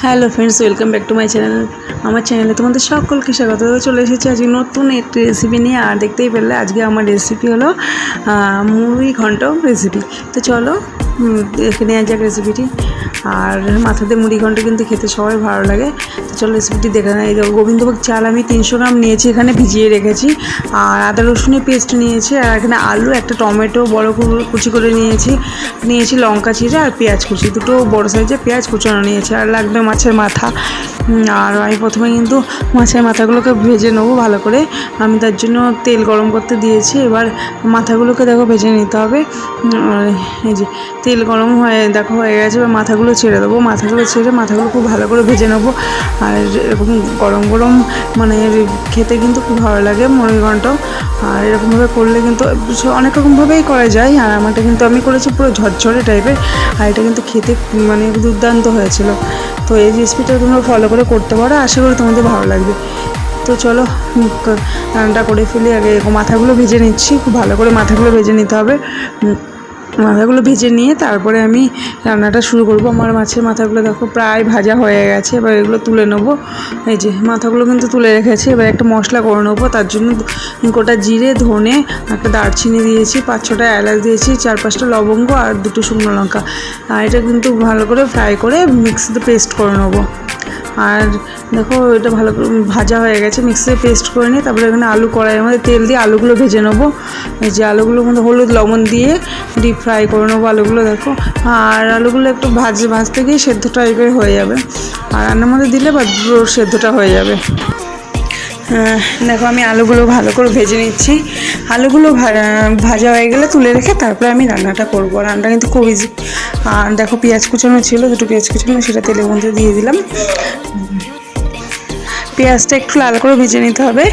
Hello friends, welcome back to my channel. আমার চ্যানেলে তোমাদের সকলকে স্বাগত। চলে এসেছি আজকে নতুন একটি রেসিপি নিয়ে। আর দেখতেই পেলে আজকে আমার রেসিপি হলো মুড়ি ঘন্ট রেসিপি। তো চলো দেখে নেওয়া যাক রেসিপিটি। আর মাথাতে মুড়ি ঘন্ট কিন্তু খেতে সবাই ভালো লাগে। তো চলো রেসিপিটি দেখে নেয়। এই গোবিন্দভোগ চাল আমি 300 গ্রাম নিয়েছি, এখানে ভিজিয়ে রেখেছি। আর আদা রসুনের পেস্ট নিয়েছি, আর এখানে আলু, একটা টমেটো বড় কুচি করে নিয়েছি লঙ্কা চিড়ে আর পেঁয়াজ কুচি, দুটো বড় সাইজের পেঁয়াজ কুচানো নিয়েছি। আর লাগবে মাছের মাথা। আর আমি প্রথমে কিন্তু মাছের মাথাগুলোকে ভেজে নেবো ভালো করে। আমি তার জন্য তেল গরম করতে দিয়েছি। এবার মাথাগুলোকে দেখো ভেজে নিতে হবে। এই যে তেল গরম হয়ে গেছে। এবার মাথাগুলো ছেড়ে দেবো। মাথাগুলো খুব ভালো করে ভেজে নেবো। আর এরকম গরম গরম মানে খেতে কিন্তু খুব ভালো লাগে মুড়ি ঘন্ট। আর এরকমভাবে করলে কিন্তু অনেক রকমভাবেই করা যায়। আর আমারটা কিন্তু আমি করেছি পুরো ঝরঝরে টাইপের। আর এটা কিন্তু খেতে মানে দুর্দান্ত হয়েছিল। তো এই রেসিপিটা তোমরা ফলো করে করতে পারো, আশা করি তোমাদের ভালো লাগবে। তো চলো রান্নাটা করে ফেলি। আগে মাথাগুলো ভেজে নিচ্ছি, খুব ভালো করে মাথাগুলো ভেজে নিতে হবে। মাথাগুলো ভেজে নিয়ে তারপরে আমি রান্নাটা শুরু করব। আমার মাছের মাথাগুলো দেখো প্রায় ভাজা হয়ে গেছে। এবার এগুলো তুলে নেবো। এই যে মাথাগুলো কিন্তু তুলে রেখেছি। এবার একটা মশলা করে নেবো। তার জন্য গোটা জিরে, ধনে, একটা দারচিনি দিয়েছি, 5-6টা এলাচ দিয়েছি, 4-5টা লবঙ্গ আর 2টো শুকনো লঙ্কা। আর এটা কিন্তু ভালো করে ফ্রাই করে মিক্সিতে পেস্ট করে নেবো। আর দেখো এটা ভালো করে ভাজা হয়ে গেছে, মিক্সিতে পেস্ট করে নিয়ে তারপরে এখানে আলু কড়াইয়ের মধ্যে তেল দিয়ে আলুগুলো ভেজে নেবো। এই যে আলুগুলোর মধ্যে হলুদ লবণ দিয়ে ডিপ ফ্রাই করে নেবো আলুগুলো। দেখো আর আলুগুলো একটু ভাজতে গিয়ে সেদ্ধ টাইপের হয়ে যাবে। আর রান্নার মধ্যে দিলে বা সেদ্ধটা হয়ে যাবে। দেখো আমি আলুগুলো ভালো করে ভেজে নিচ্ছি। আলুগুলো ভাজা হয়ে গেলে তুলে রেখে তারপরে আমি রান্নাটা করবো। রান্নাটা কিন্তু খুব ইজি। আর দেখো পেঁয়াজ কুচানো ছিল, 2টো পেঁয়াজ কুচানো, সেটা তেলের মধ্যে দিয়ে দিলাম। পেঁয়াজটা একটু লাল করে ভেজে নিতে হবে।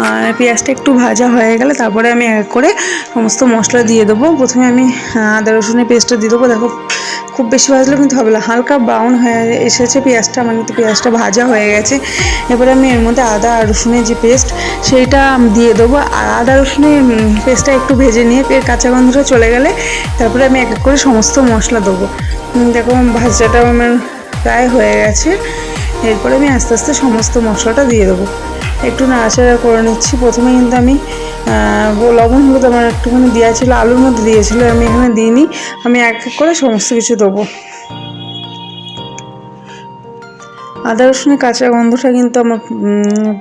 আর পেঁয়াজটা একটু ভাজা হয়ে গেলে তারপরে আমি এক করে সমস্ত মশলা দিয়ে দেবো। প্রথমে আমি আদা রসুনের পেস্টটা দিয়ে দেবো। দেখো খুব বেশি ভাজলেও কিন্তু হবে না, হালকা ব্রাউন হয়ে এসেছে পেঁয়াজটা। আমার কিন্তু পেঁয়াজটা ভাজা হয়ে গেছে। এবারে আমি এর মধ্যে আদা আর রসুনের যে পেস্ট সেইটা দিয়ে দেবো। আর আদা রসুনের পেস্টটা একটু ভেজে নিয়ে কাঁচা গন্ধটা চলে গেলে তারপরে আমি এক এক করে সমস্ত মশলা দেবো। দেখো ভাজাটা আমার প্রায় হয়ে গেছে। এরপরে আমি আস্তে আস্তে সমস্ত মশলাটা দিয়ে দেবো। একটু নাড়াচাড়া করে নিচ্ছি। প্রথমে কিন্তু আমি লবণ হলুদ আমার একটুখানি দেওয়া ছিল, আলুর মধ্যে দিয়েছিলো, আমি এখানে দিইনি। আমি এক এক করে সমস্ত কিছু দেবো। আদা রসুনের কাঁচা গন্ধটা কিন্তু আমার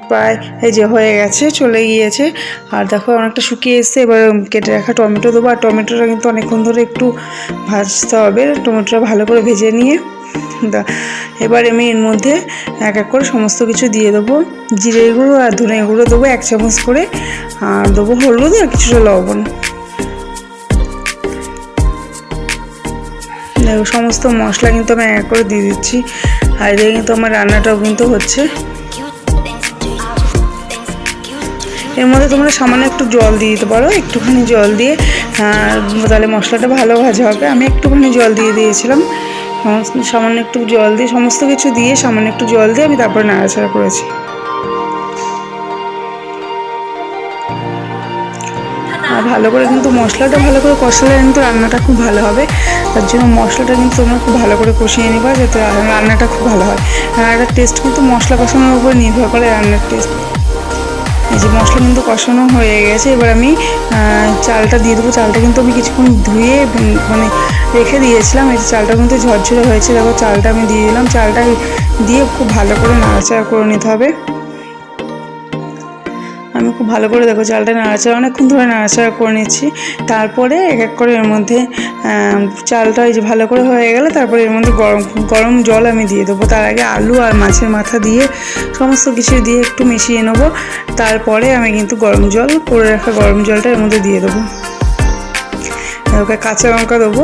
প্রায় এই যে হয়ে গেছে, চলে গিয়েছে। আর দেখো অনেকটা শুকিয়ে এসছে। এবার কেটে রাখা টমেটো দেবো। আর টমেটোটা কিন্তু অনেকক্ষণ ধরে একটু ভাজতে হবে। টমেটোটা ভালো করে ভেজে নিয়ে এবার আমি এর মধ্যে এক এক করে সমস্ত কিছু দিয়ে দেবো। জিরে গুঁড়ো আর ধনে গুঁড়ো দেবো 1 চামচ করে। আর দেবো হলুদ আর কিছুটা লবণ। দেখো সমস্ত মশলা কিন্তু আমি এক করে দিয়ে দিচ্ছি। আর এদিকে কিন্তু আমার রান্নাটাও কিন্তু হচ্ছে। এর মধ্যে তোমরা সামান্য একটু জল দিয়ে দিতে পারো, একটুখানি জল দিয়ে তাহলে মশলাটা ভালো ভাজা হবে। আমি একটুখানি জল দিয়ে দিয়েছিলাম। সামান্য একটু জল দিয়ে সমস্ত কিছু দিয়ে সামান্য একটু জল দিয়ে আমি তারপরে নাড়াচাড়া করেছি। আর ভালো করে কিন্তু মশলাটা ভালো করে কষালে কিন্তু রান্নাটা খুব ভালো হবে। তার জন্য মশলাটা কিন্তু তোমরা খুব ভালো করে কষিয়ে নিবা, যাতে রান্নাটা খুব ভালো হয়। রান্নাটার টেস্ট কিন্তু মশলা কষানোর উপর নির্ভর করে রান্নার টেস্ট। এই যে মশলা কিন্তু কষানো হয়ে গেছে। এবার আমি চালটা দিয়ে দেবো। চালটা কিন্তু আমি কিছুক্ষণ ধুয়ে মানে রেখে দিয়েছিলাম। এই চালটা কিন্তু ঝরঝরে হয়েছে। দেখো চালটা আমি দিয়ে দিলাম। চালটা দিয়ে খুব ভালো করে নাড়াচাড়া করে নিতে হবে। আমি খুব ভালো করে দেখো চালটা নাড়াচাড়া অনেকক্ষণ ধরে নাড়াচাড়া করে নিচ্ছি। তারপরে এক এক করে এর মধ্যে চালটা এই যে ভালো করে হয়ে গেলে তারপরে এর মধ্যে গরম জল আমি দিয়ে দেবো। তার আগে আলু আর মাছের মাথা দিয়ে সমস্ত কিছু দিয়ে একটু মিশিয়ে নেবো। তারপরে আমি কিন্তু গরম জল করে রাখা গরম জলটা এর মধ্যে দিয়ে দেবো। ওকে কাঁচা লঙ্কা দেবো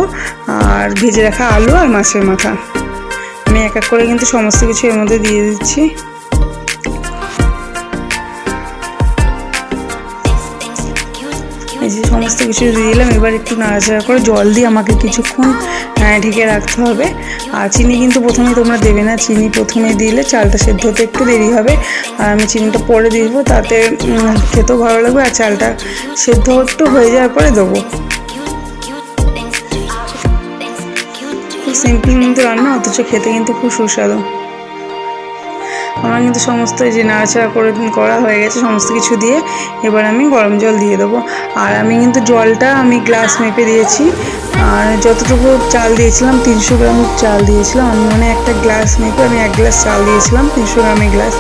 আর ভেজে রাখা আলু আর মাছের মাথা আমি এক এক করে কিন্তু সমস্ত কিছু এর মধ্যে দিয়ে দিচ্ছি। এই যে সমস্ত কিছু দিয়ে দিলাম। এবার একটু নাড়াচাড়া করে জল দিয়ে আমাকে কিছুক্ষণ ঢেকে রাখতে হবে। আর চিনি কিন্তু প্রথমে তোমরা দেবে না, চিনি প্রথমে দিলে চালটা সেদ্ধ হতে একটু দেরি হবে। আর আমি চিনিটা পরে দিয়ে দেবো, তাতে খেতেও ভালো লাগবে। আর চালটা সেদ্ধ একটু হয়ে যাওয়ার পরে দেবো। খুব সিম্পল কিন্তু রান্না, অথচ খেতে কিন্তু খুব সুস্বাদু। আমার কিন্তু সমস্ত এই যে নাড়াচাড়া করা হয়ে গেছে সমস্ত কিছু দিয়ে। এবার আমি গরম জল দিয়ে দেবো। আর আমি কিন্তু জলটা আমি গ্লাস মেপে দিয়েছি। আর যতটুকু চাল দিয়েছিলাম 300 গ্রাম চাল দিয়েছিলাম আমি, মানে একটা গ্লাস মেপে আমি 1 গ্লাস চাল দিয়েছিলাম, 300 গ্রামের গ্লাস।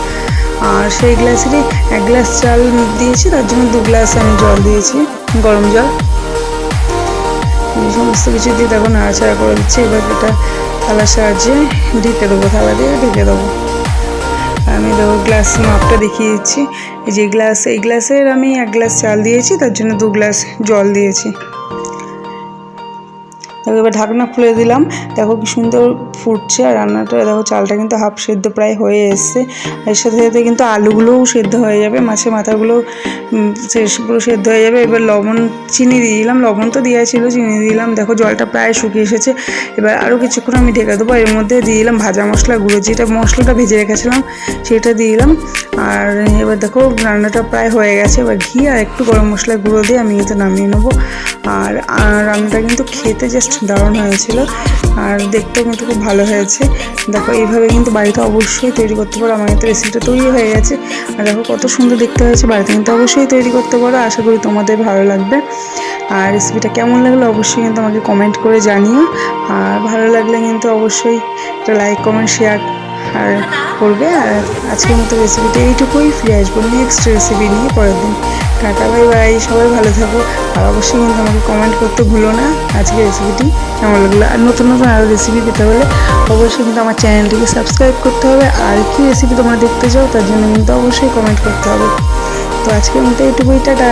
আর সেই গ্লাসেরই 1 গ্লাস চাল দিয়েছি, তার জন্য 2 গ্লাস আমি জল দিয়েছি, গরম জল। সমস্ত কিছু দিয়ে দেখো নাড়াচাড়া করে দিচ্ছি। এবার এটা থালার সাহায্যে ঢেকে দেবো, থালা দিয়ে ঢেকে দেবো। আমি দেখো গ্লাস মাপটা দেখিয়ে দিচ্ছি। এই যে গ্লাস, এই গ্লাসের আমি 1 গ্লাস চাল দিয়েছি, তার জন্য 2 গ্লাস জল দিয়েছি। দেখো এবার ঢাকনা খুলে দিলাম, দেখো কি সুন্দর ফুটছে। আর রান্নাটা দেখো চালটা কিন্তু হাফ সেদ্ধ প্রায় হয়ে এসছে। এর সাথে সাথে কিন্তু আলুগুলোও সেদ্ধ হয়ে যাবে, মাছের মাথাগুলো পুরো সেদ্ধ হয়ে যাবে। এবার লবণ চিনি দিয়ে দিলাম, লবণ তো দেওয়া ছিল, চিনি দিয়ে দিলাম। দেখো জলটা প্রায় শুকিয়ে এসেছে। এবার আরও কিছুক্ষণ আমি ঢেকে দেবো। এর মধ্যে দিয়ে দিলাম ভাজা মশলা গুঁড়ো, যেটা মশলাটা ভেজে রেখেছিলাম সেটা দিয়ে দিলাম। আর এবার দেখো রান্নাটা প্রায় হয়ে গেছে। এবার ঘি আর একটু গরম মশলা গুঁড়ো দিয়ে আমি কিন্তু নামিয়ে নেবো। আর রান্নাটা কিন্তু খেতে জাস্ট দারুণ হয়েছিল, আর দেখতেও কিন্তু খুব ভালো হয়েছে। দেখো এইভাবে কিন্তু বাড়িতে অবশ্যই তৈরি করতে পারো। আমার কিন্তু রেসিপিটা তৈরি হয়ে গেছে। আর দেখো কত সুন্দর দেখতে হয়েছে, বাড়িতে কিন্তু অবশ্যই তৈরি করতে পারো। আশা করি তোমাদের ভালো লাগবে। আর রেসিপিটা কেমন লাগলো অবশ্যই কিন্তু আমাকে কমেন্ট করে জানিও। আর ভালো লাগলে কিন্তু অবশ্যই একটা লাইক কমেন্ট শেয়ার আর করবে। আর আজকের মতো রেসিপিটা এইটুকুই, ফিরে আসবো নেক্সট রেসিপি নিয়ে পরের দিন। টাটা বাই বাই, সবাই ভালো থাকো। আর অবশ্যই কিন্তু আমাকে কমেন্ট করতে ভুলো না আজকের রেসিপিটি কেমন লাগলো। আর নতুন নতুন আরও রেসিপি পেতে হলে অবশ্যই কিন্তু আমার চ্যানেলটিকে সাবস্ক্রাইব করতে হবে। আর কী রেসিপি তোমরা দেখতে চাও তার জন্য কিন্তু অবশ্যই কমেন্ট করতে হবে। তো আজকের মতো এইটুকুই, টাটা।